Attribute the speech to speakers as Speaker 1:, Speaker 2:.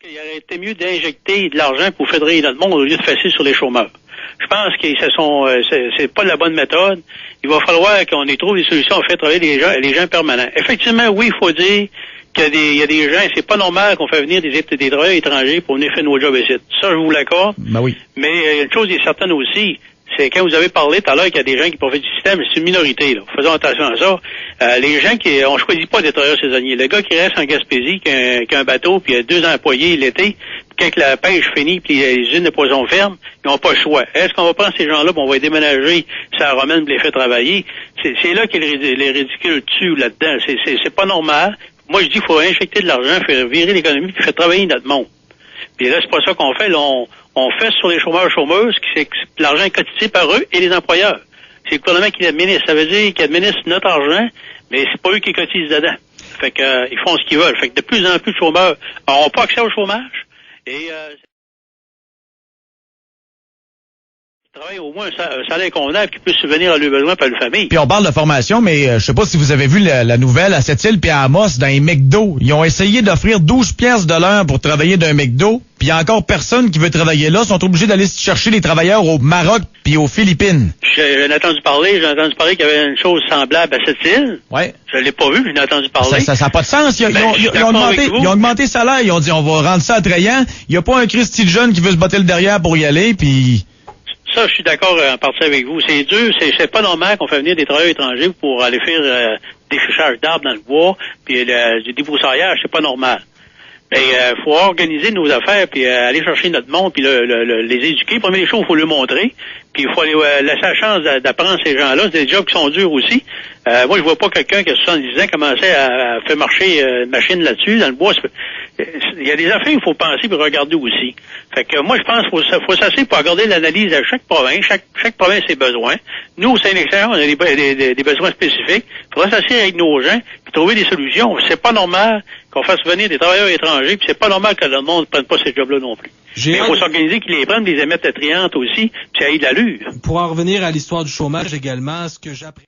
Speaker 1: Il aurait été mieux d'injecter de l'argent pour fédérer notre monde au lieu de fesser sur les chômeurs. Je pense que c'est pas la bonne méthode. Il va falloir qu'on y trouve des solutions à faire travailler les gens permanents. Effectivement, oui, il faut dire qu'il y a des gens, c'est pas normal qu'on fait venir des travailleurs étrangers pour venir faire nos jobs ici. Ça, je vous l'accorde.
Speaker 2: Ben oui.
Speaker 1: Mais une chose est certaine aussi, c'est quand vous avez parlé tout à l'heure qu'il y a des gens qui profitent du système, c'est une minorité, là. Faisons attention à ça. Les gens on choisit pas des travailleurs saisonniers. Le gars qui reste en Gaspésie, qui a un bateau, puis il a 2 employés l'été, puis quand la pêche finit, puis les usines de poisson ferment, ils n'ont pas le choix. Est-ce qu'on va prendre ces gens-là, puis on va les déménager, ça Romaine, puis les faire travailler? C'est là qu'il y a les ridicules dessus, là-dedans. C'est pas normal. Moi, je dis qu'il faut injecter de l'argent, faire virer l'économie, puis faire travailler notre monde. Puis là, c'est pas ça qu'on fait. Là, on fait sur les chômeurs-chômeuses, c'est que l'argent est cotisé par eux et les employeurs. C'est le gouvernement qui l'administre. Ça veut dire qu'ils administrent notre argent, mais c'est pas eux qui cotisent dedans. Fait que ils font ce qu'ils veulent. Fait que de plus en plus de chômeurs n'auront pas accès au chômage. Et travaillent au moins un salaire convenable qui puisse subvenir à leurs besoins par leur famille.
Speaker 2: Puis on parle de formation, mais je sais pas si vous avez vu la nouvelle à Sept-Îles puis à Amos, dans les McDo. Ils ont essayé d'offrir 12 piastres de l'heure pour travailler d'un McDo, puis il y a encore personne qui veut travailler là. Ils sont obligés d'aller chercher les travailleurs au Maroc puis aux Philippines.
Speaker 1: J'ai entendu parler qu'il y avait une chose semblable à Sept-Îles.
Speaker 2: Ouais.
Speaker 1: Je l'ai pas vu, j'en ai entendu parler.
Speaker 2: Ça n'a pas de sens. Ils ont augmenté le salaire. Ils ont dit, on va rendre ça attrayant. Il n'y a pas un Christy de jeune qui veut se botter le derrière pour y aller, puis...
Speaker 1: Ça, je suis d'accord en partie avec vous. C'est dur, c'est pas normal qu'on fait venir des travailleurs étrangers pour aller faire des fichages d'arbres dans le bois, puis du débroussaillage, c'est pas normal. Mais faut organiser nos affaires, puis aller chercher notre monde, puis les éduquer. Premier chose, il faut le montrer, puis il faut aller laisser la chance d'apprendre ces gens-là. C'est des jobs qui sont durs aussi. Moi, je vois pas quelqu'un qui a 70 ans commencer à faire marcher une machine là-dessus, dans le bois. Il y a des affaires qu'il faut penser et regarder aussi. Fait que moi, je pense qu'il faut s'asseoir pour regarder l'analyse à chaque province. Chaque province a ses besoins. Nous, au Saint-Extérieur, on a des besoins spécifiques. Il faudra s'asseoir avec nos gens et trouver des solutions. C'est pas normal qu'on fasse venir des travailleurs étrangers, puis c'est pas normal que le monde ne prenne pas ces jobs-là non plus. Il faut s'organiser qu'ils les prennent, les émettent attrayantes aussi, puis ça aille de l'allure.
Speaker 3: Pour en revenir à l'histoire du chômage également, ce que j'apprécie